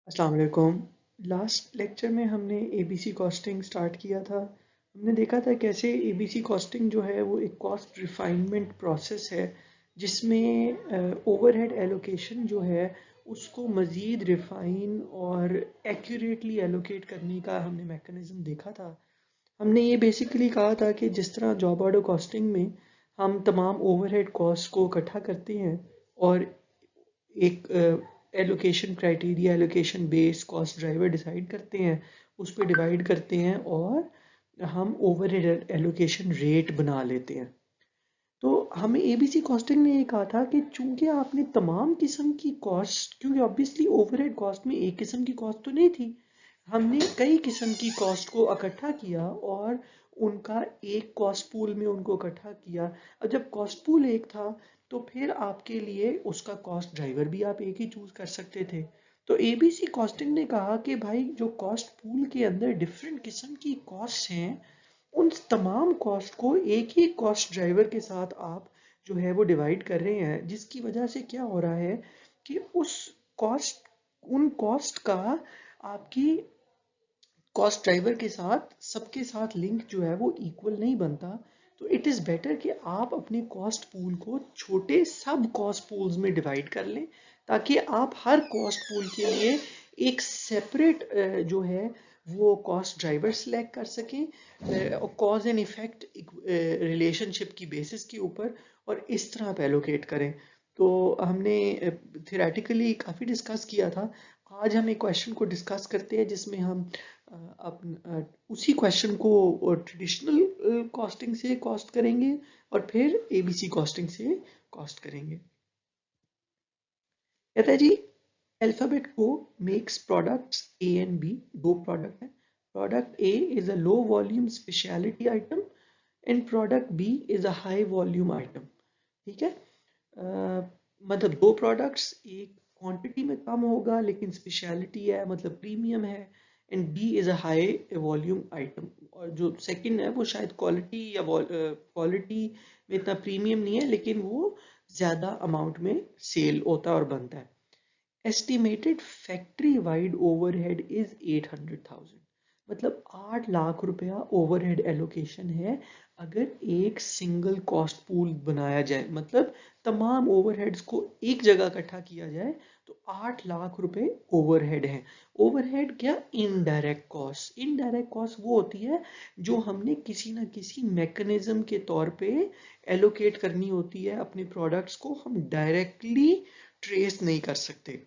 अस्सलाम वालेकुम। Last lecture में हमने एबीसी कॉस्टिंग स्टार्ट किया था। हमने देखा था कैसे एबीसी कॉस्टिंग जो है वो एक कॉस्ट रिफाइनमेंट प्रोसेस है जिसमें ओवरहेड एलोकेशन जो है उसको मज़ीद रिफाइन और एक्यूरेटली एलोकेट करने का हमने मैकेनिज़्म देखा था। हमने ये बेसिकली कहा था कि जिस तरह जॉब ऑर्डर कॉस्टिंग में हम तमाम ओवरहेड कॉस्ट को इकट्ठा करते हैं और एक allocation criteria allocation base cost driver decide करते हैं, उस पर डिवाइड करते हैं और हम ओवरहेड एलोकेशन रेट बना लेते हैं। तो हमें एबीसी कॉस्टिंग ने ये कहा था कि चूंकि आपने तमाम किस्म की कॉस्ट, क्योंकि ऑब्वियसली ओवरहेड कॉस्ट में एक किस्म की कॉस्ट तो नहीं थी, हमने कई किस्म की कॉस्ट को इकट्ठा किया और उनका एक कॉस्ट पूल में उनको इकट्ठा किया। अब जब कॉस्ट पूल एक था तो फिर आपके लिए उसका कॉस्ट ड्राइवर भी आप एक ही चूज कर सकते थे। तो एबीसी कॉस्टिंग ने कहा कि भाई जो कॉस्ट पूल के अंदर डिफरेंट किस्म की कॉस्ट हैं, उन तमाम कॉस्ट को एक ही कॉस्ट ड्राइवर के साथ आप जो है वो डिवाइड कर रहे हैं, जिसकी वजह से क्या हो रहा है कि कॉस्ट उन कॉस्ट का आपकी कॉस्ट ड्राइवर के साथ सबके साथ लिंक जो है वो इक्वल नहीं बनता। तो इट इज़ बेटर कि आप अपने कॉस्ट पूल को छोटे सब कॉस्ट पूल्स में डिवाइड कर लें, ताकि आप हर कॉस्ट पूल के लिए एक सेपरेट जो है वो कॉस्ट ड्राइवर सिलेक्ट कर सकें कॉज एंड इफेक्ट रिलेशनशिप की बेसिस के ऊपर, और इस तरह आप एलोकेट करें। तो हमने थियोरेटिकली काफ़ी डिस्कस किया था। आज हम एक क्वेश्चन को डिस्कस करते हैं जिसमें हम उसी क्वेश्चन को ट्रेडिशनल कॉस्टिंग से कॉस्ट करेंगे और फिर एबीसी कॉस्टिंग से कॉस्ट करेंगे। कहता है जी, Alphabet Co makes products A and B. दो प्रोडक्ट है। Product A is a low volume speciality item and product B is a high volume item. ठीक है। मतलब दो प्रोडक्ट्स, एक क्वांटिटी में कम होगा लेकिन स्पेशलिटी है मतलब प्रीमियम है, and B is a high volume item. और जो सेकंड है वो शायद क्वालिटी या क्वालिटी में इतना प्रीमियम नहीं है लेकिन वो ज़्यादा अमाउंट में सेल होता है और बनता है। Estimated factory wide overhead is 800,000। मतलब 8 लाख रुपया ओवरहेड एलोकेशन है अगर एक सिंगल कॉस्ट पूल बनाया जाए, मतलब तमाम ओवरहेड्स को एक जगह इकट्ठा किया जाए तो 8 लाख रुपए ओवरहेड है। ओवरहेड क्या? Indirect cost. इनडायरेक्ट कॉस्ट वो होती है जो हमने किसी ना किसी मैकेनिज्म के तौर पे एलोकेट करनी होती है अपने प्रोडक्ट्स को, हम डायरेक्टली ट्रेस नहीं कर सकते।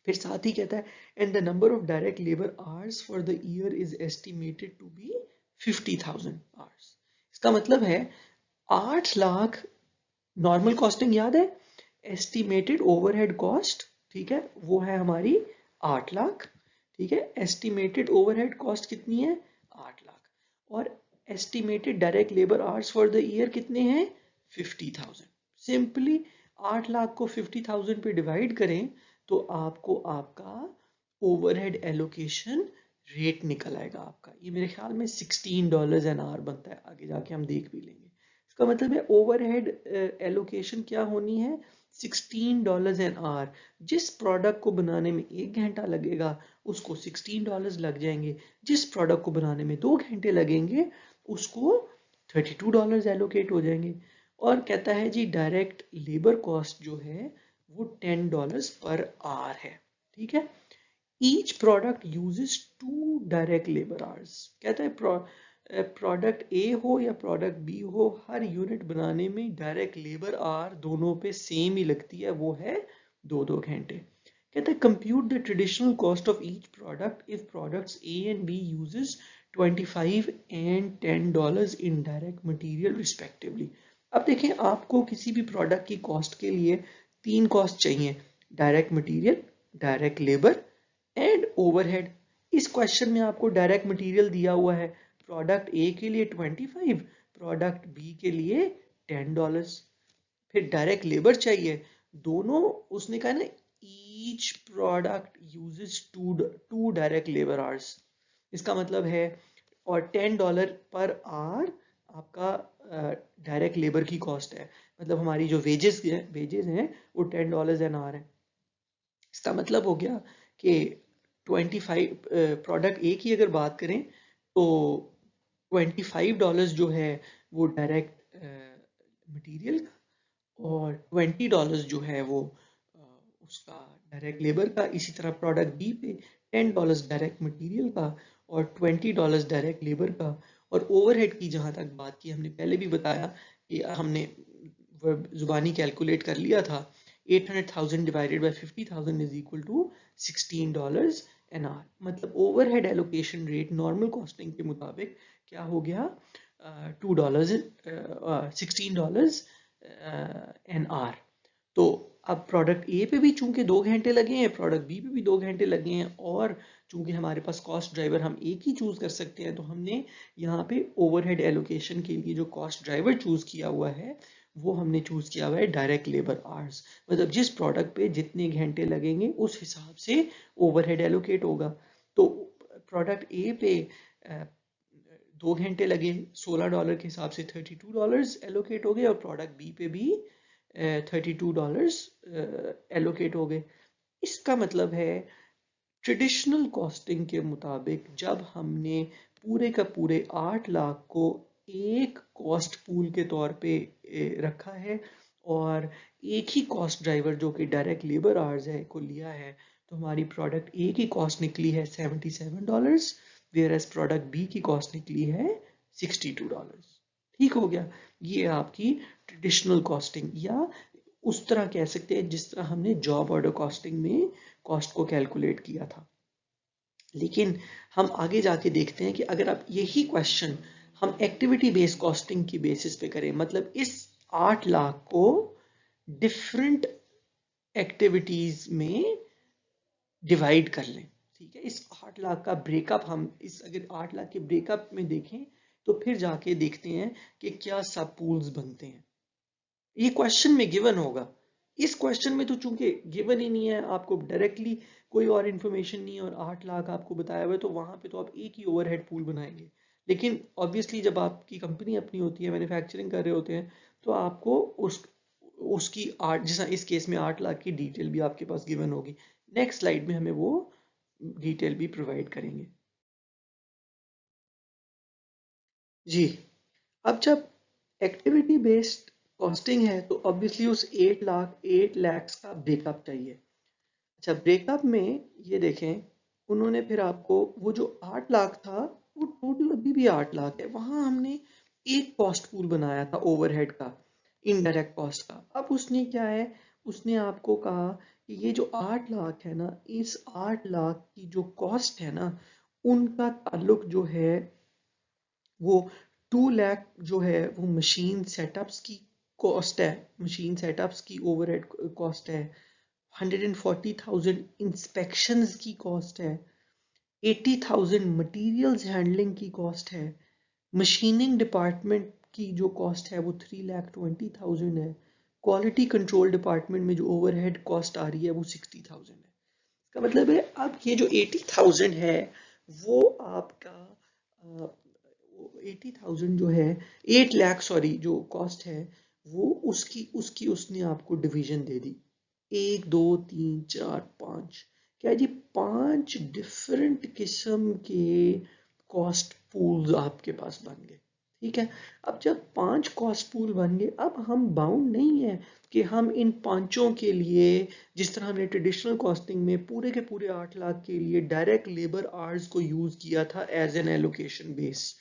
फिर साथ ही कहता है and the number of direct labour hours for the year is estimated to be 50,000 hours. इसका मतलब है 8 लाख नॉर्मल कॉस्टिंग याद है, एस्टिमेटेड ओवरहेड कॉस्ट, ठीक है, वो है हमारी 8 लाख। ठीक है, एस्टिमेटेड ओवरहेड कॉस्ट कितनी है? 8 लाख। और estimated direct labour hours for the year कितने हैं? 50,000। सिंपली 8 लाख को 50,000 पे डिवाइड करें तो आपको आपका ओवरहेड एलोकेशन रेट निकल आएगा आपका। ये मेरे ख्याल में $16 एन आवर बनता है, आगे जाके हम देख भी लेंगे। इसका मतलब है ओवरहेड एलोकेशन क्या होनी है? $16 एन आवर। जिस प्रोडक्ट को बनाने में 1 घंटा लगेगा उसको $16 लग जाएंगे, जिस प्रोडक्ट को बनाने में 2 घंटे लगेंगे उसको $32 एलोकेट हो जाएंगे। और कहता है जी डायरेक्ट लेबर कॉस्ट जो है वो $10 पर आवर है। ठीक है। Each product uses 2 direct labour hours. कहता है प्रोडक्ट ए हो या प्रोडक्ट बी हो, हर यूनिट बनाने में डायरेक्ट लेबर आवर दोनों पे सेम ही लगती है, वो है 2-2 घंटे। कहता है compute the traditional cost of each product if products A and B uses 25 and $10 in direct material respectively. अब देखें, आपको किसी भी प्रोडक्ट की कॉस्ट के लिए 3 कॉस्ट चाहिए: direct material, direct labour and overhead. इस क्वेश्चन में आपको डायरेक्ट मटेरियल दिया हुआ है, प्रोडक्ट ए के लिए 25, प्रोडक्ट बी के लिए $10। फिर डायरेक्ट लेबर चाहिए, दोनों उसने कहा ना each product uses two direct labour hours. इसका मतलब है, और $10 पर आवर आपका डायरेक्ट लेबर की कॉस्ट है, मतलब हमारी जो वेजेस हैं वो $10 एन आवर है। इसका मतलब हो गया कि 25 प्रोडक्ट ए की अगर बात करें तो $25 जो है वो डायरेक्ट मटेरियल का, और $20 जो है वो उसका डायरेक्ट लेबर का। इसी तरह प्रोडक्ट बी पे $10 डायरेक्ट मटेरियल का और $20 डायरेक्ट लेबर का। और ओवरहेड की जहाँ तक बात की, हमने पहले भी बताया कि हमने जुबानी कैलकुलेट कर लिया था, 800,000 divided by 50,000 is equal to $16 एन आर। मतलब overhead allocation rate normal costing के मुताबिक क्या हो गया, $2 $16 एन आर। तो अब प्रोडक्ट ए पे भी चूंकि 2 घंटे लगे हैं, प्रोडक्ट बी पे भी 2 घंटे लगे हैं, और चूंकि हमारे पास कॉस्ट ड्राइवर हम एक ही चूज कर सकते हैं, तो हमने यहाँ पे ओवरहेड एलोकेशन के लिए जो कॉस्ट ड्राइवर चूज किया हुआ है वो हमने चूज किया हुआ है डायरेक्ट लेबर आवर्स। मतलब जिस प्रोडक्ट पे जितने घंटे लगेंगे उस हिसाब से ओवरहेड एलोकेट होगा। तो प्रोडक्ट ए पे 2 घंटे लगे, $16 के हिसाब से $32 एलोकेट हो गए, और प्रोडक्ट बी पे भी $32 एलोकेट हो गए। इसका मतलब है ट्रेडिशनल कॉस्टिंग के मुताबिक जब हमने पूरे का पूरे 8 लाख को एक कॉस्ट पूल के तौर पे रखा है, और एक ही कॉस्ट ड्राइवर जो कि डायरेक्ट लेबर आवर्स है को लिया है, तो हमारी प्रोडक्ट ए की कॉस्ट निकली है $77, वेयर एज प्रोडक्ट बी की कॉस्ट निकली है $62। ठीक हो गया। ये आपकी ट्रेडिशनल कॉस्टिंग, या उस तरह कह सकते हैं जिस तरह हमने जॉब ऑर्डर कॉस्टिंग में कॉस्ट को कैलकुलेट किया था। लेकिन हम आगे जाके देखते हैं कि अगर आप यही क्वेश्चन हम एक्टिविटी बेस्ड कॉस्टिंग की बेसिस पे करें, मतलब इस 8 लाख को डिफरेंट एक्टिविटीज में डिवाइड कर लें। ठीक है, इस 8 लाख का ब्रेकअप हम इस अगर 8 लाख के ब्रेकअप में देखें तो फिर जाके देखते हैं कि क्या सब पूल्स बनते हैं। ये क्वेश्चन में गिवन होगा। इस क्वेश्चन में तो चूंकि गिवन ही नहीं है, आपको डायरेक्टली कोई और इन्फॉर्मेशन नहीं है और 8 लाख आपको बताया हुआ है, तो वहां पे तो आप एक ही ओवरहेड पूल बनाएंगे। लेकिन ऑब्वियसली जब आपकी कंपनी अपनी होती है, मैन्युफैक्चरिंग कर रहे होते हैं, तो आपको उसकी आठ, जैसा इस केस में 8 लाख की डिटेल भी आपके पास गिवन होगी। नेक्स्ट स्लाइड में हमें वो डिटेल भी प्रोवाइड करेंगे। जी, अब जब एक्टिविटी बेस्ड कॉस्टिंग है तो ऑब्वियसली उस 8 लाख का ब्रेकअप चाहिए। अच्छा, ब्रेकअप में ये देखें, उन्होंने फिर आपको वो जो 8 लाख था, वो टोटल अभी भी 8 लाख है, वहां हमने एक कॉस्ट पूल बनाया था ओवरहेड का, इनडायरेक्ट कॉस्ट का। अब उसने क्या है, उसने आपको कहा कि ये जो 8 लाख है ना, इस 8 लाख की जो कॉस्ट है ना, उनका ताल्लुक जो है वो 2 लाख जो है वो मशीन सेटअप्स की कॉस्ट है, मशीन सेटअप्स की ओवरहेड कॉस्ट है, 140,000 इंस्पेक्शंस की कॉस्ट है, 80,000 मटेरियल्स हैंडलिंग की कॉस्ट है, मशीनिंग डिपार्टमेंट की जो कॉस्ट है वो 3,20,000 है, क्वालिटी कंट्रोल डिपार्टमेंट में जो ओवरहेड कॉस्ट आ रही है वो 60,000 है। इसका मतलब है अब ये जो 80,000 है वो आपका 80,000 जो है, 8 लाख सॉरी जो कॉस्ट है, वो उसकी उसकी उसने आपको डिवीजन दे दी, 1 2 3 4 5, क्या जी 5 डिफरेंट किस्म के कॉस्ट पूल्स आपके पास बन गए। ठीक है, अब जब 5 कॉस्ट पूल बन गए, अब हम बाउंड नहीं है कि हम इन पांचों के लिए, जिस तरह हमने ट्रेडिशनल कॉस्टिंग में पूरे के पूरे 8 लाख के लिए डायरेक्ट लेबर आवर्स को यूज किया था एज एन एलोकेशन बेस,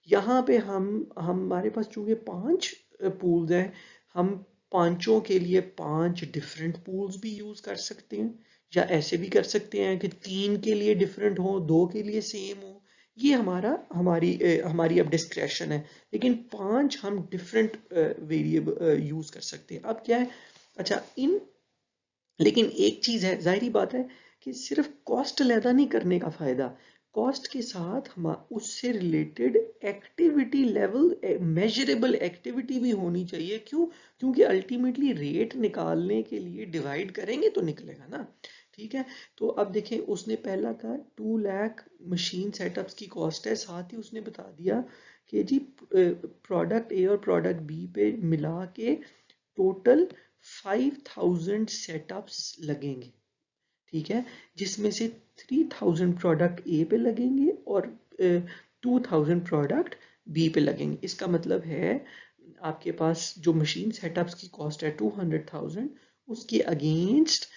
यहाँ पे हम हमारे पास चूंकि 5 पूल्स हैं, हम पांचों के लिए 5 डिफरेंट पूल्स भी यूज कर सकते हैं, या ऐसे भी कर सकते हैं कि 3 के लिए डिफरेंट हो, 2 के लिए सेम हो। ये हमारी अब डिस्क्रेशन है, लेकिन 5 हम डिफरेंट वेरिएबल यूज कर सकते हैं। अब क्या है, अच्छा इन लेकिन एक चीज है, जाहिर बात है कि सिर्फ कॉस्ट अलहदा नहीं करने का फायदा, कॉस्ट के साथ हम उससे related activity level, measurable activity भी होनी चाहिए। क्यों? क्योंकि अल्टीमेटली रेट निकालने के लिए डिवाइड करेंगे तो निकलेगा ना। ठीक है, तो अब देखें, उसने पहला कहा 2 लाख मशीन सेटअप्स की कॉस्ट है, साथ ही उसने बता दिया कि जी प्रोडक्ट ए और प्रोडक्ट बी पे मिला के टोटल 5,000 सेटअप्स लगेंगे। ठीक है, जिसमें से 3000 प्रोडक्ट ए पे लगेंगे और 2000 प्रोडक्ट बी पे लगेंगे। इसका मतलब है आपके पास जो मशीन सेटअप्स की कॉस्ट है 200,000, उसके अगेंस्ट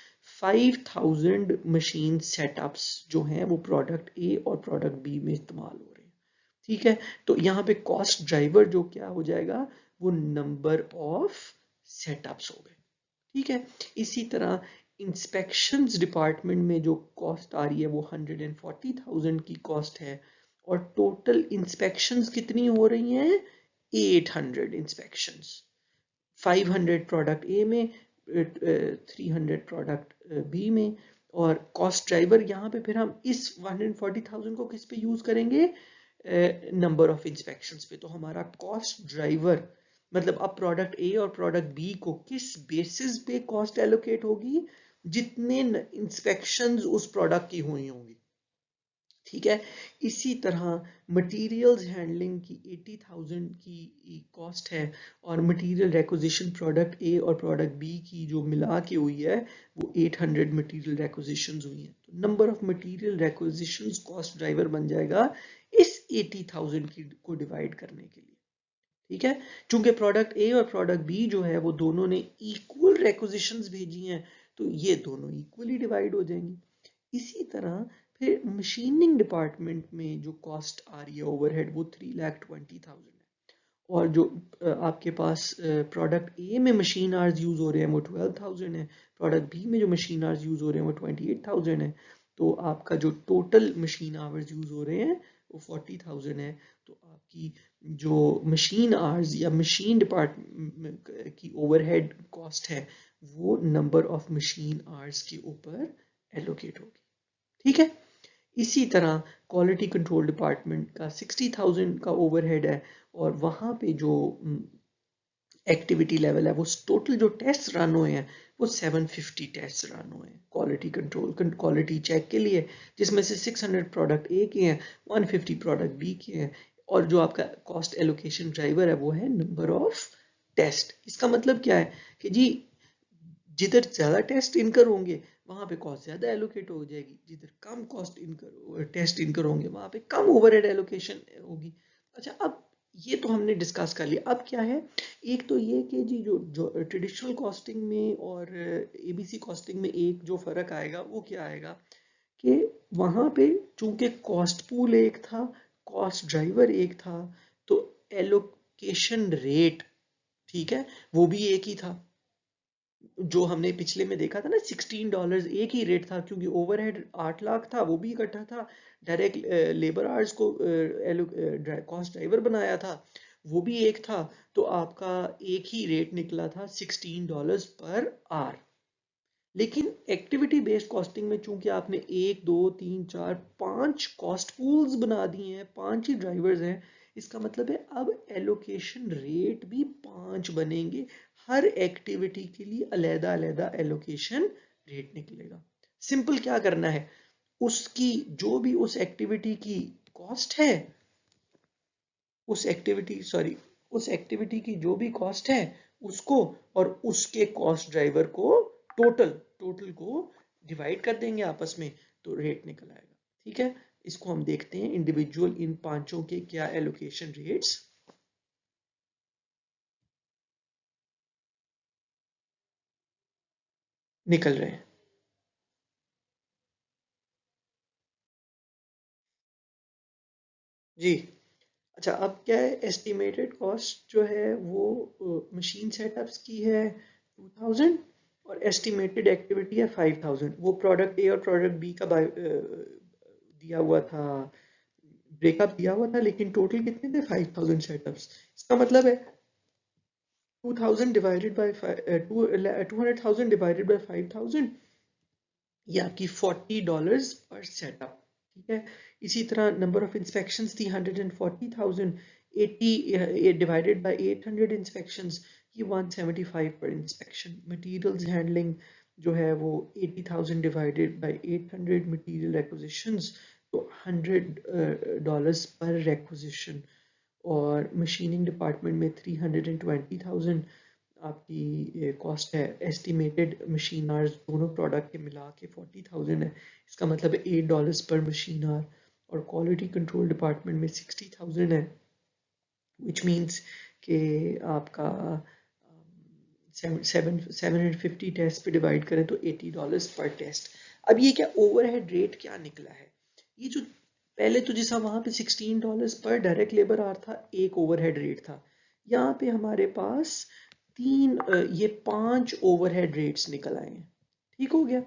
5000 मशीन सेटअप्स जो हैं वो प्रोडक्ट ए और प्रोडक्ट बी में इस्तेमाल हो रहे हैं। ठीक है, तो यहाँ पे कॉस्ट ड्राइवर जो क्या हो जाएगा, वो नंबर ऑफ सेटअप्स हो गए। ठीक है, इसी तरह इंस्पेक्शंस डिपार्टमेंट में जो कॉस्ट आ रही है वो 140,000 की कॉस्ट है, और टोटल इंस्पेक्शंस कितनी हो रही हैं, 800 इंस्पेक्शंस, 500 प्रोडक्ट ए में, 300 प्रोडक्ट बी में। और कॉस्ट ड्राइवर यहाँ पे फिर हम इस 140,000 को किस पे यूज करेंगे, नंबर ऑफ इंस्पेक्शंस पे। तो हमारा कॉस्ट ड्राइवर मतलब अब प्रोडक्ट ए और प्रोडक्ट बी को किस बेसिस पे कॉस्ट एलोकेट होगी, जितने इंस्पेक्शंस उस प्रोडक्ट की हुई होंगी। ठीक है, इसी तरह मटेरियल्स हैंडलिंग की 80,000 की कॉस्ट है, और मटेरियल रेक्विजिशन प्रोडक्ट ए और प्रोडक्ट बी की जो मिला के हुई है वो 800 मटेरियल रेक्विजिशंस हुई हैं। तो number of material requisitions cost driver बन जाएगा इस 80,000 की को डिवाइड करने के लिए। ठीक है, चूंकि प्रोडक्ट ए और प्रोडक्ट बी जो है वो दोनों ने इक्वल रेक्विजिशंस भेजी हैं, तो ये दोनों इक्वली डिवाइड हो जाएंगी। इसी तरह फिर मशीनिंग डिपार्टमेंट में जो कॉस्ट आ रही है ओवरहेड वो 3,20,000 है, और जो आपके पास प्रोडक्ट ए में मशीन आवर्स यूज हो रहे हैं वो 12,000 है, प्रोडक्ट बी में जो मशीन आवर्स यूज हो रहे हैं वो 28,000 है। तो आपका जो टोटल मशीन आवर्स यूज हो रहे हैं वो 40,000 है। तो आपकी जो मशीन आवर्स या मशीन डिपार्टमेंट की ओवरहेड कॉस्ट है वो नंबर ऑफ मशीन आवर्स के ऊपर एलोकेट होगी। ठीक है, इसी तरह क्वालिटी कंट्रोल डिपार्टमेंट का 60,000 का ओवरहेड है, और वहाँ पे जो एक्टिविटी लेवल है वो टोटल जो टेस्ट रन हुए हैं वो 750 टेस्ट रन हुए हैं क्वालिटी कंट्रोल क्वालिटी चेक के लिए, जिसमें से 600 प्रोडक्ट ए के हैं, 150 प्रोडक्ट बी के हैं, और जो आपका कॉस्ट एलोकेशन ड्राइवर है वो है नंबर ऑफ टेस्ट। इसका मतलब क्या है कि जी जिधर ज्यादा टेस्ट इनकर होंगे वहां पे कॉस्ट ज्यादा एलोकेट हो जाएगी, जिधर कम कॉस्ट इनकर टेस्ट इनकर होंगे वहां पे कम ओवरहेड एलोकेशन होगी। अच्छा, अब ये तो हमने डिस्कस कर लिया। अब क्या है, एक तो ये कि जी जो ट्रेडिशनल कॉस्टिंग में और एबीसी कॉस्टिंग में एक जो फर्क आएगा वो क्या आएगा कि वहां पे चूंकि कॉस्ट पूल एक था, कॉस्ट ड्राइवर एक था, तो एलोकेशन रेट, ठीक है, वो भी एक ही था। जो हमने पिछले में देखा था ना, $16 एक ही रेट था, क्योंकि ओवरहेड 8 लाख था, वो भी इकट्ठा था। डायरेक्ट लेबर आवर्स को कॉस्ट ड्राइवर बनाया था, वो भी एक था। तो आपका एक ही रेट निकला था $16 पर आवर। लेकिन एक्टिविटी बेस्ड कॉस्टिंग में चूंकि आपने एक दो तीन चार पांच कॉस्ट पूल्स बना दिए हैं, पांच ही ड्राइवर्स हैं, इसका मतलब है अब एलोकेशन रेट भी पांच बनेंगे। हर एक्टिविटी के लिए अलहदा अलहदा एलोकेशन रेट निकलेगा। सिंपल क्या करना है, उसकी जो भी उस एक्टिविटी की कॉस्ट है, उस एक्टिविटी की जो भी कॉस्ट है उसको, और उसके कॉस्ट ड्राइवर को, टोटल टोटल को डिवाइड कर देंगे आपस में, तो रेट निकल आएगा। ठीक है, इसको हम देखते हैं इंडिविजुअल इन पांचों के क्या एलोकेशन रेट्स निकल रहे हैं। जी, अच्छा, अब क्या है, एस्टिमेटेड कॉस्ट जो है वो मशीन सेटअप्स की है 2000, और एस्टिमेटेड एक्टिविटी है 5000। वो प्रोडक्ट ए और प्रोडक्ट बी का दिया हुआ था, ब्रेकअप दिया हुआ था, लेकिन टोटल कितने थे, 5000 सेटअप्स। इसका मतलब है 2000 डिवाइडेड बाय 200,000 डिवाइडेड बाय 5000, ये आपकी $40 पर सेटअप। ठीक है, इसी तरह नंबर ऑफ इंस्पेक्शंस थी 140,000, 80 डिवाइडेड बाय 800 इंस्पेक्शंस, ये 175 पर इंस्पेक्शन। मटेरियल्स हैंडलिंग जो है वो 80,000 डिवाइडेड बाय 800 मटेरियल एक्विजिशंस, तो $100 पर रेक्विजिशन। और मशीनिंग डिपार्टमेंट में 320,000 आपकी कॉस्ट है, एस्टिमेटेड मशीन आवर्स दोनों प्रोडक्ट के मिला के 40,000 है, इसका मतलब $8 पर मशीन आवर, और क्वालिटी कंट्रोल डिपार्टमेंट में 60,000 है, विच मीन्स कि आपका 750 टेस्ट पे डिवाइड करें तो $80 पर टेस्ट। अब ये क्या ओवरहेड रेट क्या निकला है, ये जो पहले तो जैसा वहां पे $16 पर डायरेक्ट लेबर आवर था, एक ओवरहेड रेट था, यहाँ पे हमारे पास ये 5 ओवरहेड रेट्स निकल आए हैं। ठीक हो गया।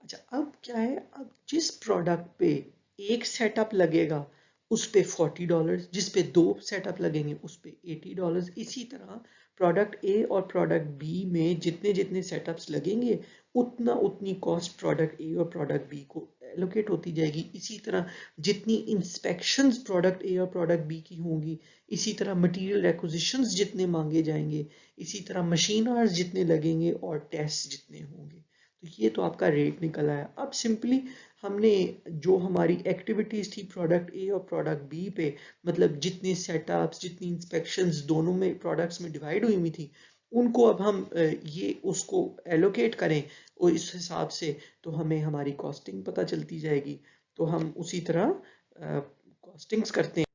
अच्छा अब क्या है, अब जिस प्रोडक्ट पे एक सेटअप लगेगा उस पे $40, जिस पे 2 सेटअप लगेंगे उस पे $80, इसी तरह प्रोडक्ट ए और प्रोडक्ट बी में जितने जितने सेटअप्स लगेंगे उतना उतनी कॉस्ट प्रोडक्ट ए और प्रोडक्ट बी को एलोकेट होती जाएगी। इसी तरह जितनी इंस्पेक्शंस प्रोडक्ट ए और प्रोडक्ट बी की होंगी, इसी तरह मटेरियल रिक्विजिशंस जितने मांगे जाएंगे, इसी तरह मशीन आवर्स जितने लगेंगे और टेस्ट जितने होंगे। तो ये तो आपका रेट निकल आया। अब सिंपली हमने जो हमारी एक्टिविटीज थी प्रोडक्ट ए और प्रोडक्ट बी पे, मतलब जितने सेटअप्स जितनी इंस्पेक्शंस दोनों में प्रोडक्ट्स में डिवाइड हुई थी, उनको अब हम ये उसको एलोकेट करें और इस हिसाब से तो हमें हमारी कॉस्टिंग पता चलती जाएगी। तो हम उसी तरह कॉस्टिंग्स करते हैं।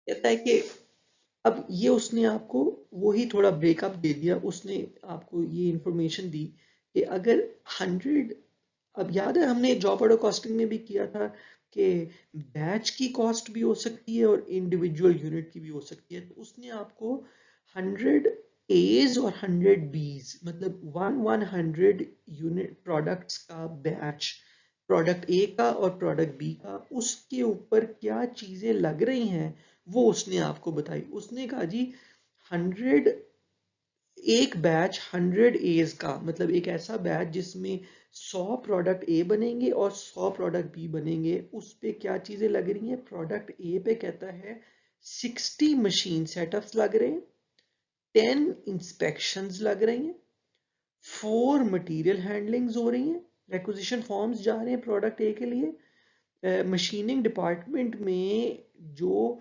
कहता है कि अब ये उसने आपको वही थोड़ा ब्रेकअप दे दिया, उसने आपको ये इंफॉर्मेशन दी कि अगर 100, अब याद है हमने जॉब ऑर्डर कॉस्टिंग में भी किया था कि बैच की कॉस्ट भी हो सकती है और इंडिविजुअल यूनिट की भी हो सकती है, तो उसने आपको 100 A's और 100 B's मतलब 100 यूनिट प्रोडक्ट्स का बैच, प्रोडक्ट ए का और प्रोडक्ट बी का, उसके ऊपर क्या चीजें लग रही हैं वो उसने आपको बताई। उसने कहा जी 100, एक बैच 100 एज का मतलब एक ऐसा बैच जिसमें 100 प्रोडक्ट ए बनेंगे और 100 प्रोडक्ट बी बनेंगे, उस पे क्या चीजें लग रही हैं। प्रोडक्ट ए पे कहता है 60 मशीन सेटअप्स लग रहे हैं, 10 इंस्पेक्शंस लग रही हैं, 4 मटेरियल हैंडलिंग्स हो रही हैं, रिक्विजिशन फॉर्म्स जा रहे हैं प्रोडक्ट ए के लिए, मशीनिंग डिपार्टमेंट में जो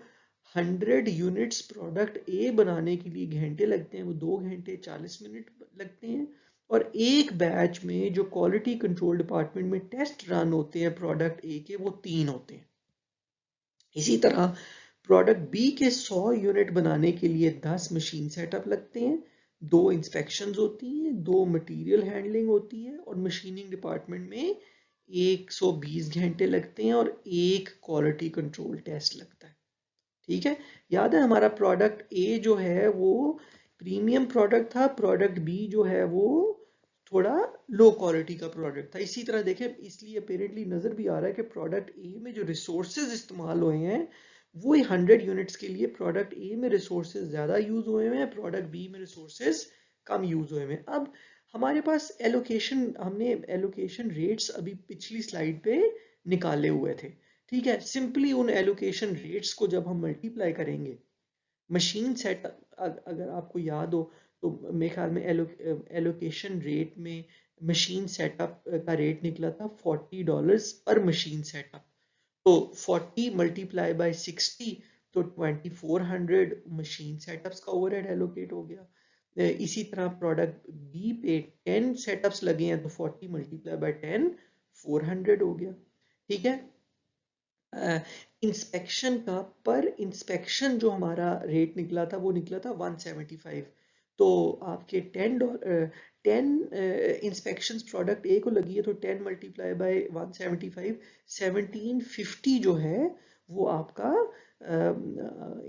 100 यूनिट्स प्रोडक्ट ए बनाने के लिए घंटे लगते हैं वो 2 घंटे 40 मिनट लगते हैं, और एक बैच में जो क्वालिटी कंट्रोल डिपार्टमेंट में टेस्ट रन होते हैं प्रोडक्ट ए के वो 3 होते हैं। इसी तरह प्रोडक्ट बी के 100 यूनिट बनाने के लिए 10 मशीन सेटअप लगते हैं, 2 इंस्पेक्शंस होती हैं, 2 मटेरियल हैंडलिंग होती है और मशीनिंग डिपार्टमेंट में 120 घंटे लगते हैं और एक क्वालिटी कंट्रोल टेस्ट लगता है। ठीक है, याद है हमारा प्रोडक्ट ए जो है वो प्रीमियम प्रोडक्ट था, प्रोडक्ट बी जो है वो थोड़ा लो क्वालिटी का प्रोडक्ट था। इसी तरह देखें, इसलिए अपेरेंटली नजर भी आ रहा है कि प्रोडक्ट ए में जो रिसोर्सेज इस्तेमाल हुए हैं वो 100 यूनिट्स के लिए प्रोडक्ट ए में रिसोर्सेज ज्यादा यूज हुए हैं, प्रोडक्ट बी में रिसोर्सेज कम यूज हुए हैं। अब हमारे पास एलोकेशन, हमने एलोकेशन रेट्स अभी पिछली स्लाइड पे निकाले हुए थे। ठीक है, सिंपली उन एलोकेशन रेट्स को जब हम मल्टीप्लाई करेंगे मशीन सेट, अगर आपको याद हो तो मेरे ख्याल में एलोकेशन रेट में मशीन सेटअप का रेट निकला था $40 पर मशीन सेटअप, तो 40 मल्टीप्लाई बाय 60 तो 2400 मशीन सेटअप्स का ओवरहेड एलोकेट हो गया। इसी तरह प्रोडक्ट बी पे 10 सेटअप्स लगे हैं तो 40 मल्टीप्लाई बाय 10 400 हो गया। ठीक है, इंस्पेक्शन का पर इंस्पेक्शन जो हमारा रेट निकला था वो निकला था 175, तो आपके $10 इंस्पेक्शन प्रोडक्ट ए को लगी है तो 10 मल्टीप्लाई बाय 175 1750 जो है वो आपका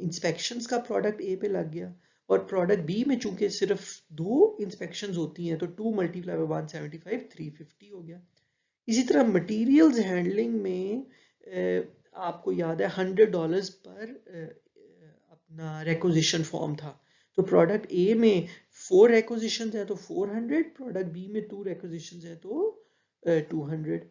इंस्पेक्शंस का प्रोडक्ट ए पे लग गया। और प्रोडक्ट बी में चूंकि सिर्फ 2 इंस्पेक्शंस होती हैं तो 2 मल्टीप्लाई बाय 175 350 हो गया। इसी तरह मटेरियल्स हैंडलिंग में आपको याद है $100 पर अपना रेक्विजिशन फॉर्म था, तो प्रोडक्ट ए में 4 रेक्विजिशन है तो 400, प्रोडक्ट बी में 2 रेक्विजिशन है तो 200।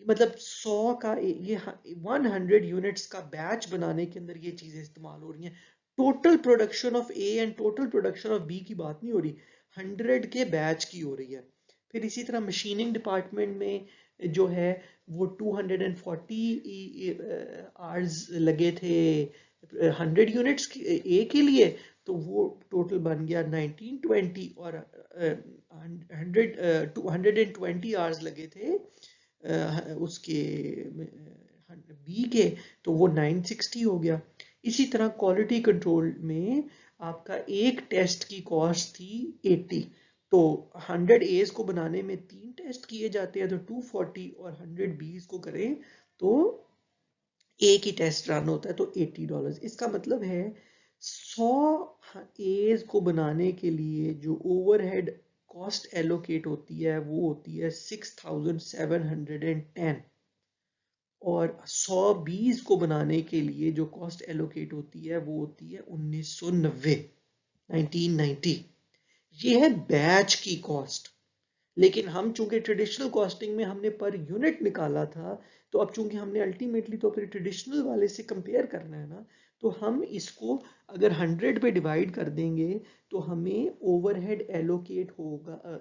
मतलब 100 का ये 100 यूनिट्स का बैच बनाने के अंदर ये चीजें इस्तेमाल हो रही हैं। Total production of A and total production of B की बात नहीं हो रही, 100 के बैच की हो रही है। फिर इसी तरह मशीनिंग डिपार्टमेंट में जो है वो 240 आवर्स लगे थे 100 यूनिट्स ए के लिए, तो वो टोटल बन गया 1920 और 120 आवर्स लगे थे उसके बी के, तो वो 960 हो गया। इसी तरह क्वालिटी कंट्रोल में आपका एक टेस्ट की कॉस्ट थी 80, तो 100 एज को बनाने में 3 टेस्ट किए जाते हैं, तो 240, और 100 बीज को करें तो एक ही टेस्ट रन होता है, तो $80। इसका मतलब है 100 एज को बनाने के लिए जो ओवरहेड कॉस्ट एलोकेट होती है वो होती है 6710, और 100 बीज को बनाने के लिए जो कॉस्ट एलोकेट होती है वो होती है 1990। ये है बैच की कॉस्ट। लेकिन हम चूंकि ट्रेडिशनल कॉस्टिंग में हमने पर यूनिट निकाला था, तो अब चूंकि हमने अल्टीमेटली तो अपने ट्रेडिशनल वाले से कंपेयर करना है ना, तो हम इसको अगर 100 पे डिवाइड कर देंगे तो हमें ओवरहेड एलोकेट होगा,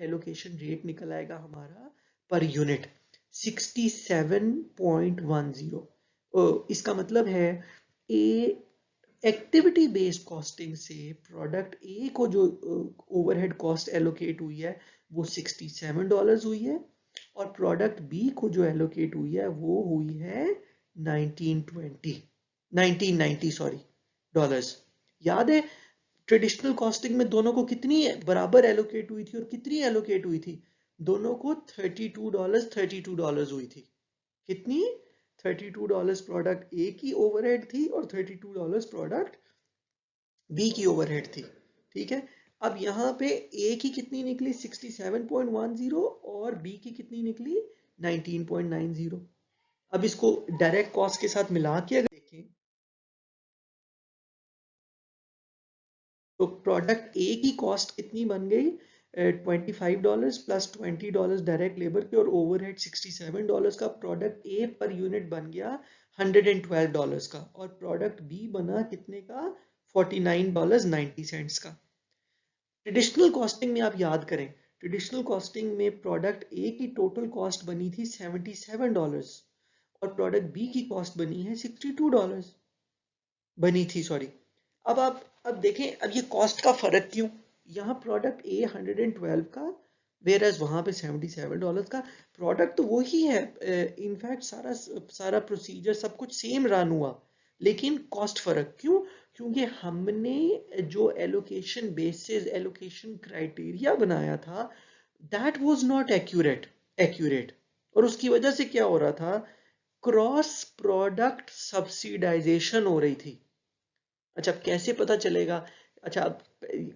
एलोकेशन रेट निकल आएगा हमारा पर यूनिट 67.10। इसका मतलब है ए एक्टिविटी बेस्ड कॉस्टिंग से प्रोडक्ट ए को जो ओवरहेड कॉस्ट एलोकेट हुई है वो $67 हुई है, और प्रोडक्ट बी को जो एलोकेट हुई है वो हुई है 1990 सॉरी डॉलर्स। याद है ट्रेडिशनल कॉस्टिंग में दोनों को कितनी बराबर एलोकेट हुई थी और कितनी एलोकेट हुई थी? दोनों को $32 हुई थी। कितनी? $32 प्रोडक्ट ए की ओवरहेड थी और $32 प्रोडक्ट बी की ओवरहेड थी। ठीक है, अब यहाँ पे ए की कितनी निकली 67.10 और बी की कितनी निकली 19.90। अब इसको डायरेक्ट कॉस्ट के साथ मिला के अगर देखें तो प्रोडक्ट ए की कॉस्ट कितनी बन गई $25 प्लस $20 डायरेक्ट लेबर के और ओवरहेड $67 का। प्रोडक्ट ए पर यूनिट बन गया $112 का, और प्रोडक्ट बी बना कितने का $49.90 का। ट्रेडिशनल कॉस्टिंग में आप याद करें, ट्रेडिशनल कॉस्टिंग में प्रोडक्ट ए की टोटल कॉस्ट बनी थी $77 और प्रोडक्ट बी की कॉस्ट बनी है $62 बनी थी, सॉरी। अब देखें, अब ये कॉस्ट का फर्क क्यों? यहाँ प्रोडक्ट ए 112 का, वेर एज वहां पे $77 का। प्रोडक्ट तो वही है, इनफैक्ट सारा सारा प्रोसीजर सब कुछ सेम रन हुआ, लेकिन कॉस्ट फर्क क्यों? क्योंकि हमने जो एलोकेशन बेसिस एलोकेशन क्राइटेरिया बनाया था दैट वाज नॉट एक्यूरेट, और उसकी वजह से क्या हो रहा था, क्रॉस प्रोडक्ट सब्सिडाइजेशन हो रही थी। अच्छा, अब कैसे पता चलेगा? अच्छा, अब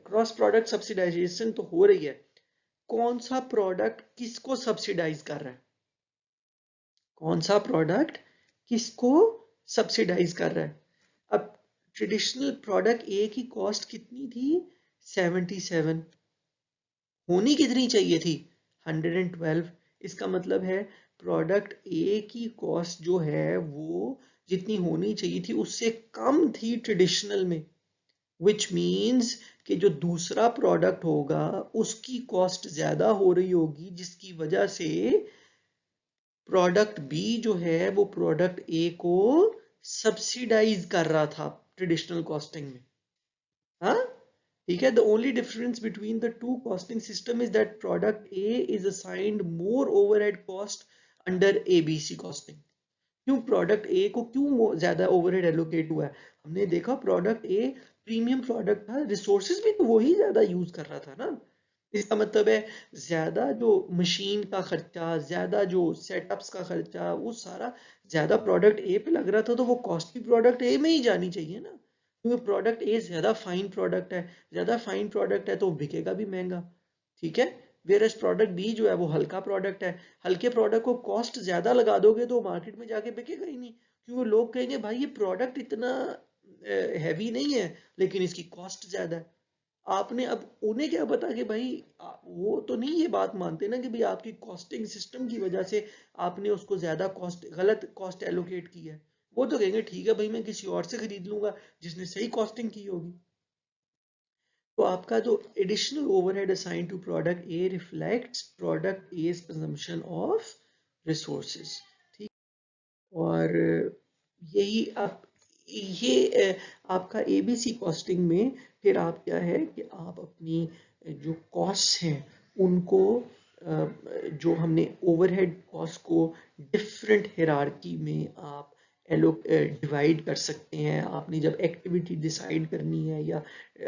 क्रॉस प्रोडक्ट सब्सिडाइजेशन तो हो रही है, कौन सा प्रोडक्ट किसको सब्सिडाइज कर रहा है? कौन सा प्रोडक्ट किसको सब्सिडाइज कर रहा है? अब ट्रेडिशनल प्रोडक्ट ए की कॉस्ट कितनी थी 77, होनी कितनी चाहिए थी 112। इसका मतलब है प्रोडक्ट ए की कॉस्ट जो है वो जितनी होनी चाहिए थी उससे कम थी ट्रेडिशनल में, विच मीन्स कि जो दूसरा प्रोडक्ट होगा उसकी कॉस्ट ज्यादा हो रही होगी, जिसकी वजह से प्रोडक्ट बी जो है वो प्रोडक्ट ए को सब्सिडाइज कर रहा था ट्रेडिशनल कॉस्टिंग में। हाँ, ठीक है। The only difference between the two costing system is that product A is assigned more overhead cost under ABC costing. क्यों प्रोडक्ट ए को क्यों ज्यादा ओवरहेड एलोकेट हुआ है? हमने देखा प्रोडक्ट ए प्रीमियम प्रोडक्ट था, रिसोर्सेज भी तो वही ज्यादा यूज कर रहा था ना। इसका मतलब है ज्यादा जो मशीन का खर्चा, ज्यादा जो सेटअप्स का खर्चा, वो सारा ज्यादा प्रोडक्ट ए पे लग रहा था, तो वो कॉस्ट भी प्रोडक्ट ए में ही जानी चाहिए ना, क्योंकि प्रोडक्ट ए ज्यादा फाइन प्रोडक्ट है, ज्यादा फाइन प्रोडक्ट है तो बिकेगा भी महंगा। ठीक है, वेयर प्रोडक्ट बी जो है वो हल्का प्रोडक्ट है, हल्के प्रोडक्ट को कॉस्ट ज्यादा लगा दोगे तो मार्केट में जाके बिकेगा ही नहीं, क्योंकि लोग कहेंगे भाई ये प्रोडक्ट इतना हैवी नहीं है लेकिन इसकी कॉस्ट ज्यादा है। आपने अब उन्हें क्या पता कि भाई वो तो नहीं ये बात मानते ना कि भाई आपकी कॉस्टिंग सिस्टम की वजह से आपने उसको ज्यादा कॉस्ट, गलत कॉस्ट एलोकेट की है। वो तो कहेंगे ठीक है भाई मैं किसी और से खरीद लूंगा जिसने सही कॉस्टिंग की होगी। तो आपका जो additional overhead assign to product A reflects product as consumption of resources. ठीक, और यही आप ये आपका एबीसी कॉस्टिंग में फिर आप क्या है कि आप अपनी जो कॉस्ट हैं उनको जो हमने ओवरहेड कॉस्ट को डिफरेंट हिरारकी में आप डिवाइड कर सकते हैं। आपने जब एक्टिविटी डिसाइड करनी है या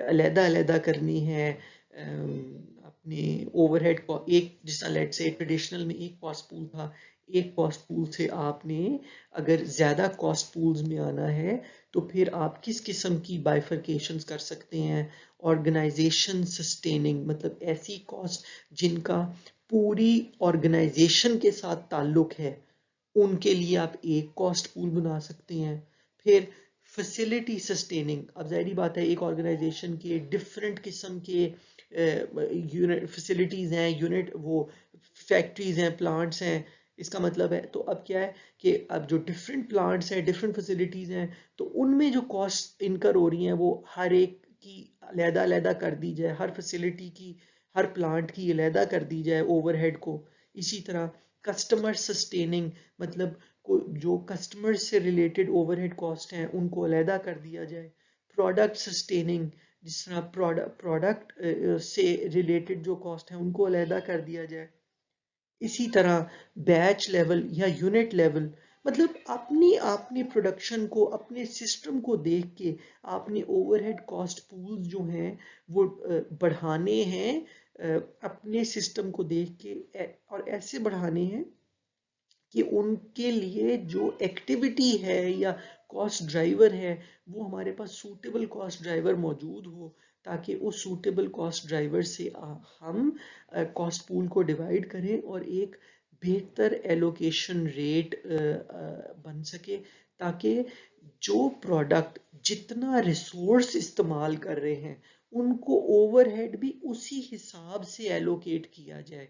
अलहदा अलहदा करनी है अपने ओवरहेड को, एक जिस तरह लेट से ट्रेडिशनल में एक कॉस्ट पूल था, एक कॉस्ट पूल से आपने अगर ज़्यादा कॉस्ट पूल्स में आना है तो फिर आप किस किस्म की बाइफरकेशंस कर सकते हैं। ऑर्गेनाइजेशन सस्टेनिंग मतलब ऐसी कॉस्ट जिनका पूरी ऑर्गेनाइजेशन के साथ ताल्लुक है, उनके लिए आप एक कॉस्ट पूल बना सकते हैं। फिर फैसिलिटी सस्टेनिंग, अब जाहिर बात है एक ऑर्गेनाइजेशन के डिफरेंट किस्म के यूनिट फैसिलिटीज़ हैं, यूनिट वो फैक्ट्रीज हैं, प्लांट्स हैं। इसका मतलब है तो अब क्या है कि अब जो डिफरेंट प्लांट्स हैं, डिफरेंट फैसिलिटीज़ हैं, तो उनमें जो कॉस्ट इनकर हो रही हैं वो हर एक की अलहदा अलहदा कर दी जाए, हर फैसिलिटी की, हर प्लांट की अलहदा कर दी जाए ओवरहेड को। इसी तरह कस्टमर सस्टेनिंग मतलब जो कस्टमर से रिलेटेड ओवरहेड कॉस्ट हैं उनको अलहदा कर दिया जाए। प्रोडक्ट सस्टेनिंग, जिस तरह प्रोडक्ट से रिलेटेड जो कॉस्ट है उनको अलहदा कर दिया जाए। इसी तरह बैच लेवल या यूनिट लेवल मतलब अपनी आपने प्रोडक्शन को, अपने सिस्टम को देख के आपने ओवरहेड कॉस्ट पूल्स जो हैं वो बढ़ाने हैं अपने सिस्टम को देख के और ऐसे बढ़ाने हैं कि उनके लिए जो एक्टिविटी है या कॉस्ट ड्राइवर है वो हमारे पास सूटेबल कॉस्ट ड्राइवर मौजूद हो, ताकि उस सूटेबल कॉस्ट ड्राइवर से हम कॉस्ट पूल को डिवाइड करें और एक बेहतर एलोकेशन रेट बन सके, ताकि जो प्रोडक्ट जितना रिसोर्स इस्तेमाल कर रहे हैं उनको ओवरहेड भी उसी हिसाब से एलोकेट किया जाए।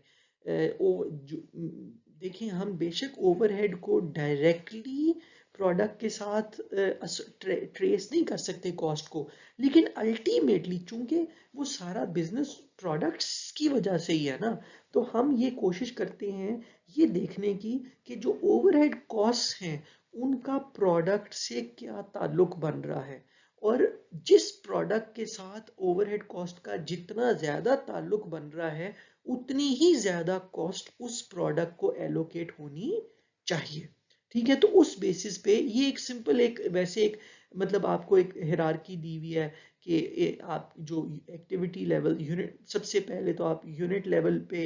देखिए हम बेशक ओवरहेड को डायरेक्टली प्रोडक्ट के साथ ट्रेस नहीं कर सकते कॉस्ट को, लेकिन अल्टीमेटली चूंकि वो सारा बिजनेस प्रोडक्ट्स की वजह से ही है ना, तो हम ये कोशिश करते हैं ये देखने की कि जो ओवरहेड कॉस्ट हैं उनका प्रोडक्ट से क्या ताल्लुक बन रहा है, और जिस प्रोडक्ट के साथ ओवरहेड कॉस्ट का जितना ज्यादा ताल्लुक बन रहा है उतनी ही ज्यादा कॉस्ट उस प्रोडक्ट को एलोकेट होनी चाहिए। ठीक है, तो उस बेसिस पे ये एक सिंपल एक वैसे एक मतलब आपको एक हिरारकी दी हुई है कि आप जो एक्टिविटी लेवल यूनिट, सबसे पहले तो आप यूनिट लेवल पे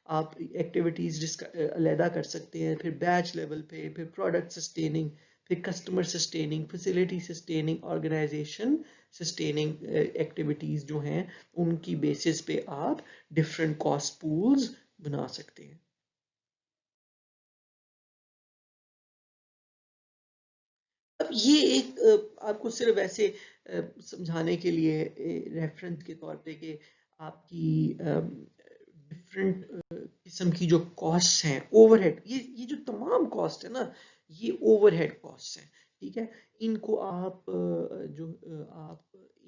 आप एक्टिविटीज अलहदा कर सकते हैं, फिर बैच लेवल पे, फिर प्रोडक्ट सस्टेनिंग, फिर customer sustaining, facility sustaining, organisation sustaining activities जो हैं उनकी बेसिस पे आप डिफरेंट कॉस्ट पूल्स बना सकते हैं। अब ये एक आपको सिर्फ ऐसे समझाने के लिए रेफरेंस के तौर पे कि आपकी डिफरेंट किस्म की जो कॉस्ट हैं ओवरहेड, ये जो तमाम कॉस्ट है ना ये ओवरहेड कॉस्ट हैं। ठीक है, इनको आप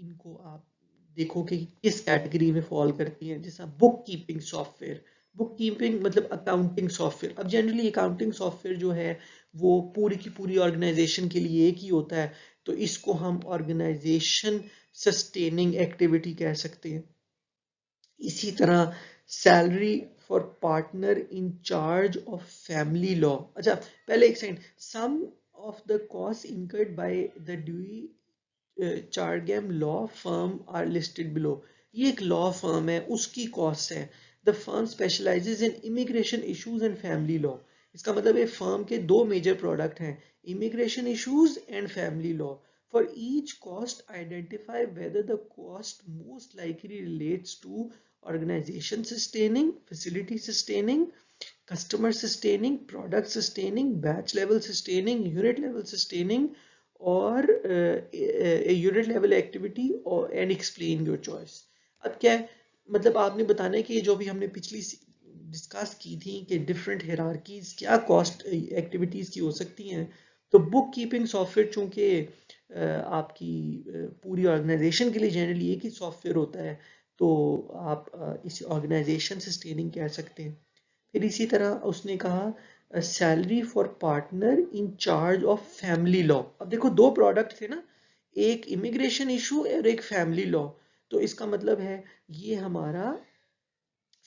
इनको आप देखो कि किस कैटेगरी में फॉल करती हैं। जैसा book keeping software, book keeping मतलब अकाउंटिंग सॉफ्टवेयर। अब जनरली अकाउंटिंग सॉफ्टवेयर जो है वो पूरी की पूरी ऑर्गेनाइजेशन के लिए एक ही होता है, तो इसको हम ऑर्गेनाइजेशन सस्टेनिंग एक्टिविटी कह सकते हैं। इसी तरह salary for partner in charge of family law. अच्छा पहले एक second, sum of the cost incurred by the Dewey Chargem law firm are listed below. ये एक लॉ फर्म है उसकी कॉस्ट है। The firm specialises in immigration issues and family law. इसका मतलब है फर्म के दो मेजर प्रोडक्ट हैं, immigration issues and family law. For each cost, identify whether the cost most likely relates to organization sustaining, facility sustaining, customer sustaining, product sustaining, batch level sustaining, unit level sustaining, or a unit level activity, or and explain your choice। अब क्या है मतलब आपने बताना है कि जो भी हमने पिछली डिस्कस की थी कि डिफरेंट हिरारकीज क्या कॉस्ट एक्टिविटीज की हो सकती हैं, तो बुक कीपिंग सॉफ्टवेयर चूंकि आपकी पूरी ऑर्गेनाइजेशन के लिए जनरली एक ही सॉफ्टवेयर होता है, तो आप इस ऑर्गेनाइजेशन सस्टेनिंग कह सकते हैं। फिर इसी तरह उसने कहा salary for partner in charge of family law. अब देखो दो प्रोडक्ट थे ना, एक इमिग्रेशन इशू और एक फैमिली लॉ। तो इसका मतलब है ये हमारा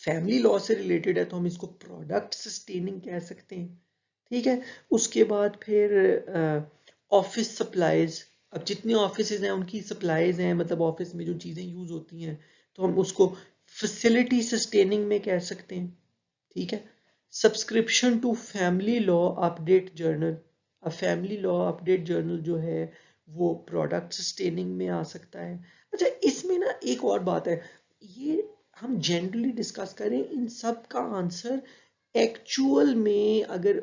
फैमिली लॉ से रिलेटेड है, तो हम इसको प्रोडक्ट सस्टेनिंग कह सकते हैं। ठीक है। उसके बाद फिर ऑफिस सप्लाईज। अब जितने ऑफिस हैं उनकी सप्लाईज हैं, मतलब ऑफिस में जो चीज़ें यूज होती हैं, तो हम उसको फैसिलिटी सस्टेनिंग में कह सकते हैं। ठीक है। Subscription to family law update journal. अब फैमिली लॉ अपडेट जर्नल जो है वो प्रोडक्ट सस्टेनिंग में आ सकता है। अच्छा, इसमें ना एक और बात है, ये हम जनरली डिस्कस करें, इन सब का आंसर एक्चुअल में अगर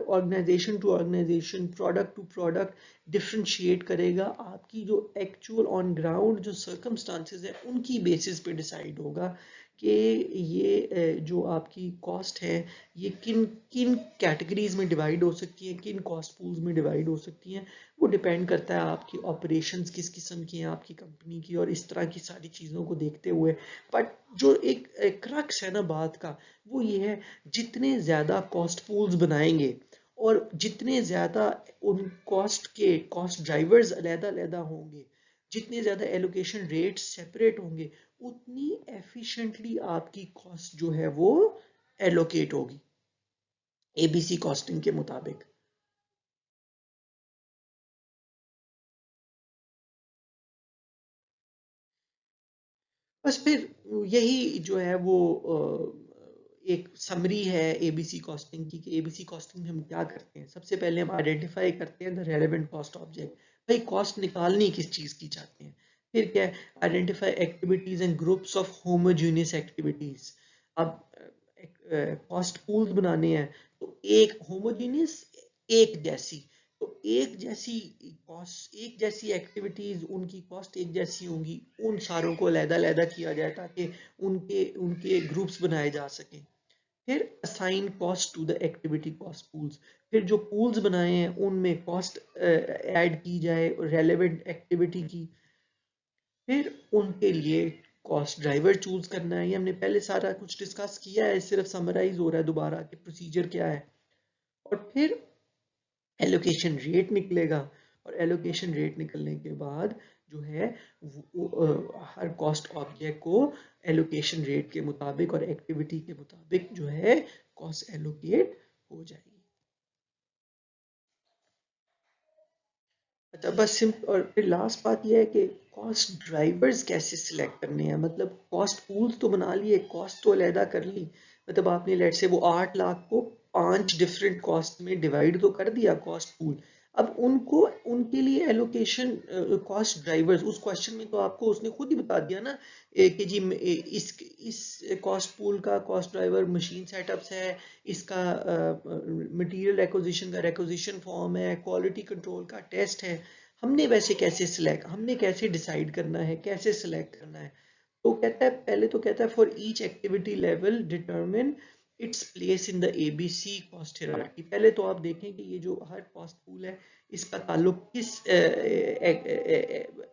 organisation to organisation, product to product differentiate करेगा, आपकी जो एक्चुअल ऑन ग्राउंड जो सर्कमस्टांसेस है उनकी बेसिस पे डिसाइड होगा कि ये जो आपकी कॉस्ट है ये किन किन कैटेगरीज में डिवाइड हो सकती है, किन कॉस्ट पूल्स में डिवाइड हो सकती हैं। वो डिपेंड करता है आपकी ऑपरेशंस किस किस्म की हैं आपकी कंपनी की, और इस तरह की सारी चीज़ों को देखते हुए। बट जो एक क्रक्स है ना बात का, वो ये है, जितने ज़्यादा कॉस्ट पूल्स बनाएंगे और जितने ज़्यादा उन कॉस्ट के कॉस्ट ड्राइवर्स अलहदा-अलहदा होंगे, जितने ज़्यादा एलोकेशन रेट्स सेपरेट होंगे, उतनी एफिशिएंटली आपकी कॉस्ट जो है वो एलोकेट होगी एबीसी कॉस्टिंग के मुताबिक। बस फिर यही जो है वो एक समरी है एबीसी कॉस्टिंग की, कि एबीसी कॉस्टिंग में हम क्या करते हैं। सबसे पहले हम आइडेंटिफाई करते हैं द रेलेवेंट कॉस्ट ऑब्जेक्ट, भाई कॉस्ट निकालनी किस चीज़ की चाहते हैं। फिर क्या है, identify activities and groups of homogeneous activities. अब कॉस्ट पूल्स बनाने हैं, तो एक होमोजेनियस, एक जैसी, तो एक जैसी कॉस्ट, एक जैसी एक्टिविटीज, उनकी कॉस्ट एक जैसी होंगी, उन सारों को अलहदा-अलहदा किया जाए ताकि उनके उनके ग्रुप्स बनाए जा सकें। फिर assign cost to the activity cost pools. फिर जो पूल्स बनाए हैं उनमें कॉस्ट ऐड की जाए रेलेवेंट एक्टिविटी की। फिर उनके लिए कॉस्ट ड्राइवर चूज करना है। ये हमने पहले सारा कुछ डिस्कस किया है, सिर्फ समराइज हो रहा है दोबारा कि प्रोसीजर क्या है। और फिर एलोकेशन रेट निकलेगा, और एलोकेशन रेट निकलने के बाद जो है हर कॉस्ट ऑब्जेक्ट को एलोकेशन रेट के मुताबिक और एक्टिविटी के मुताबिक जो है कॉस्ट एलोकेट हो जाएगी। अच्छा, बस सिंपल। और फिर लास्ट बात यह है कि कॉस्ट ड्राइवर्स कैसे सिलेक्ट करने हैं। मतलब कॉस्ट पूल्स तो बना लिए, कॉस्ट तो अलहदा कर ली, मतलब आपने लेट से वो 8 लाख को 5 डिफरेंट कॉस्ट में डिवाइड तो कर दिया कॉस्ट पूल। अब उनको उनके लिए एलोकेशन कॉस्ट ड्राइवर्स, उस क्वेश्चन में तो आपको उसने खुद ही बता दिया ना, कि जी इस कॉस्ट पूल का कॉस्ट ड्राइवर मशीन सेटअप्स है, इसका मटेरियल एक्विजिशन का रिक्विजिशन फॉर्म है, क्वालिटी कंट्रोल का टेस्ट है। हमने वैसे कैसे सिलेक्ट, हमने कैसे डिसाइड करना है, कैसे सिलेक्ट करना है। तो कहता है, पहले तो कहता है for each activity level determine its place in the ABC cost hierarchy. पहले तो आप देखें कि ये जो हर कॉस्ट पूल है इसका ताल्लुक किस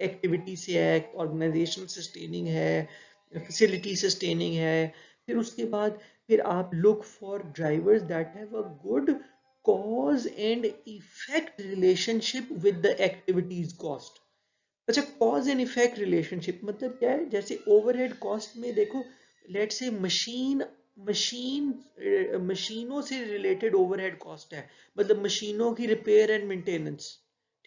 एक्टिविटी से है, ऑर्गेनाइजेशन सस्टेनिंग है, फैसिलिटी सस्टेनिंग है। फिर उसके बाद फिर आप look for drivers that have a good cause and effect relationship with the activities cost. अच्छा, कॉज एंड इफेक्ट रिलेशनशिप मतलब क्या है, जैसे ओवरहेड कॉस्ट में देखो, लेट से मशीन मशीनों से रिलेटेड ओवरहेड कॉस्ट है, मतलब मशीनों की रिपेयर एंड मेंटेनेंस।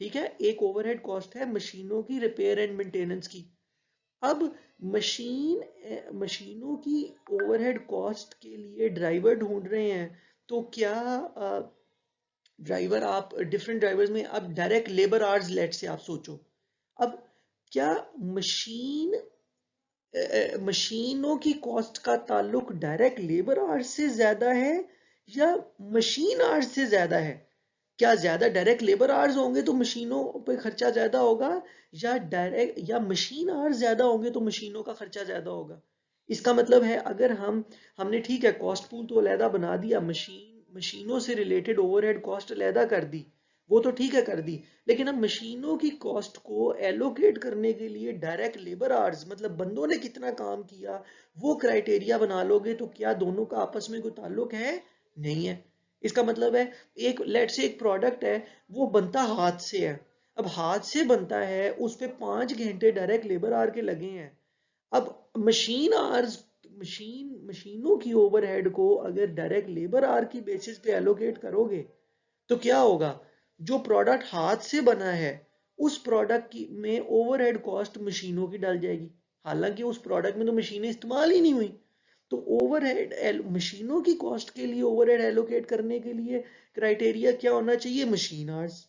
ठीक है, एक ओवरहेड कॉस्ट है मशीनों की रिपेयर एंड मेंटेनेंस की। अब मशीनों की ओवरहेड कॉस्ट के लिए ड्राइवर ढूंढ रहे हैं, तो क्या ड्राइवर आप डिफरेंट ड्राइवर्स में, अब डायरेक्ट लेबर आवर्स लेट से आप सोचो। अब क्या मशीन मशीनों की कॉस्ट का ताल्लुक डायरेक्ट लेबर आवर्स से ज्यादा है या मशीन आवर्स से ज्यादा है। क्या ज्यादा डायरेक्ट लेबर आवर्स होंगे तो मशीनों पे खर्चा ज्यादा होगा, या डायरेक्ट या मशीन आवर्स ज्यादा होंगे तो मशीनों का खर्चा ज्यादा होगा। इसका मतलब है अगर हमने ठीक है कॉस्ट पूल तो अलहदा बना दिया, मशीनों से रिलेटेड ओवरहेड कॉस्ट अलहदा कर दी, वो तो ठीक है कर दी, लेकिन अब मशीनों की कॉस्ट को एलोकेट करने के लिए डायरेक्ट लेबर आवर्स, मतलब बंदों ने कितना काम किया, वो क्राइटेरिया बना लोगे तो क्या दोनों का आपस में कोई ताल्लुक है? नहीं है। इसका मतलब है एक लेट से एक प्रोडक्ट है वो बनता हाथ से है, अब हाथ से बनता है उस पे 5 घंटे डायरेक्ट लेबर आर के लगे हैं। अब मशीन आर्स मशीनों की ओवरहेड को अगर डायरेक्ट लेबर आर की बेसिस पे एलोकेट करोगे तो क्या होगा, जो प्रोडक्ट हाथ से बना है उस प्रोडक्ट की में ओवरहेड कॉस्ट मशीनों की डल जाएगी, हालांकि उस प्रोडक्ट में तो मशीनें इस्तेमाल ही नहीं हुई। तो ओवरहेड मशीनों की कॉस्ट के लिए ओवरहेड एलोकेट करने के लिए क्राइटेरिया क्या होना चाहिए, मशीन आवर्स।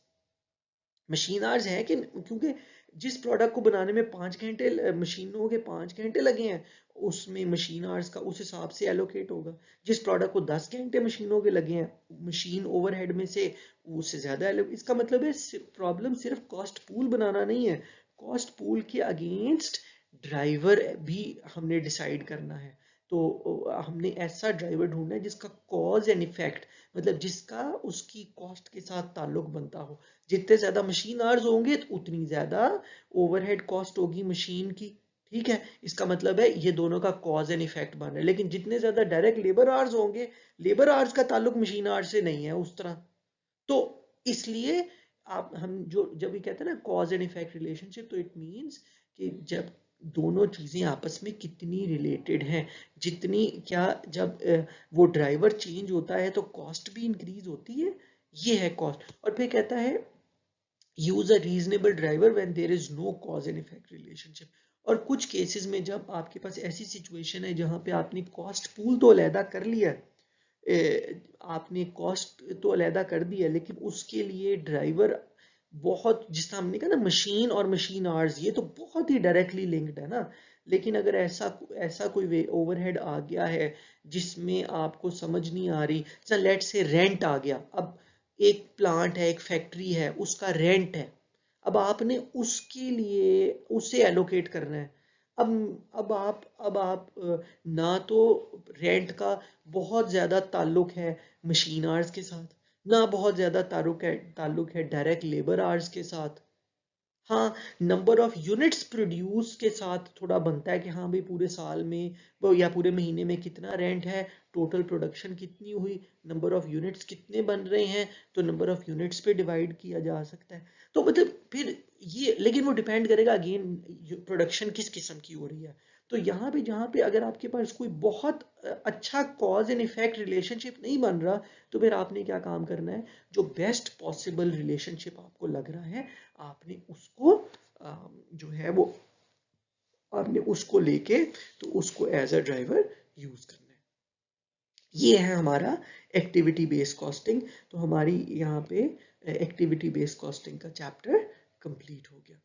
मशीन आवर्स है कि क्योंकि जिस प्रोडक्ट को बनाने में 5 घंटे मशीनों के 5 घंटे लगे हैं उसमें मशीन आवर्स का उस हिसाब से एलोकेट होगा। जिस प्रोडक्ट को 10 घंटे मशीनों के लगे हैं मशीन ओवरहेड में से उससे ज्यादा इसका मतलब है प्रॉब्लम सिर्फ कॉस्ट पूल बनाना नहीं है, कॉस्ट पूल के अगेंस्ट ड्राइवर भी हमने डिसाइड करना है। तो हमने ऐसा ड्राइवर ढूंढना है जिसका कॉज एंड इफेक्ट मतलब जिसका उसकी कॉस्ट के साथ ताल्लुक बनता हो। जितने ज्यादा मशीन आवर्स होंगे तो उतनी ज्यादा ओवरहेड कॉस्ट होगी मशीन की, ठीक है। इसका मतलब है ये दोनों का कॉज एंड इफेक्ट बन रहा है, लेकिन जितने ज्यादा डायरेक्ट लेबर आवर्स होंगे, लेबर आवर्स का ताल्लुक मशीन आवर्स से नहीं है उस तरह। तो इसलिए आप हम जो जब ये कहते हैं ना कॉज एंड इफेक्ट रिलेशनशिप, तो इट मींस कि जब दोनों चीजें आपस में कितनी रिलेटेड हैं, जितनी क्या जब वो ड्राइवर चेंज होता है तो कॉस्ट भी इंक्रीज होती है, ये है कॉस्ट। और फिर कहता है use a reasonable driver when there is no cause and effect relationship. और कुछ केसेस में जब आपके पास ऐसी सिचुएशन है जहां पे आपने कॉस्ट पूल तो अलहदा कर लिया, आपने कॉस्ट तो अलहदा कर दिया, लेकिन उसके लिए ड्राइवर बहुत, जिस तरह हमने कहा ना मशीन और मशीन आवर्स ये तो बहुत ही डायरेक्टली लिंक्ड है ना। लेकिन अगर ऐसा ऐसा कोई वे ओवरहेड आ गया है जिसमें आपको समझ नहीं आ रही, चल लेट से रेंट आ गया, अब एक प्लांट है एक फैक्ट्री है उसका रेंट है, अब आपने उसके लिए उसे एलोकेट करना है। अब आप ना तो रेंट का बहुत ज्यादा ताल्लुक है मशीन आवर्स के साथ, ना बहुत ज्यादा ताल्लुक है डायरेक्ट लेबर आवर्स के साथ। हाँ, नंबर ऑफ यूनिट्स प्रोड्यूस के साथ थोड़ा बनता है कि हाँ भाई पूरे साल में वो या पूरे महीने में कितना रेंट है, टोटल प्रोडक्शन कितनी हुई, नंबर ऑफ यूनिट्स कितने बन रहे हैं, तो नंबर ऑफ यूनिट्स पे डिवाइड किया जा सकता है। तो मतलब फिर ये, लेकिन वो डिपेंड करेगा अगेन प्रोडक्शन किस किस्म की हो रही है। तो यहाँ पे जहाँ पे अगर आपके पास कोई बहुत अच्छा कॉज एंड इफेक्ट रिलेशनशिप नहीं बन रहा, तो फिर आपने क्या काम करना है, जो बेस्ट पॉसिबल रिलेशनशिप आपको लग रहा है आपने उसको जो है वो आपने उसको लेके तो उसको एज अ ड्राइवर यूज करना है। ये है हमारा एक्टिविटी बेस्ड कॉस्टिंग। तो हमारी यहाँ पे एक्टिविटी बेस्ड कॉस्टिंग का चैप्टर कंप्लीट हो गया।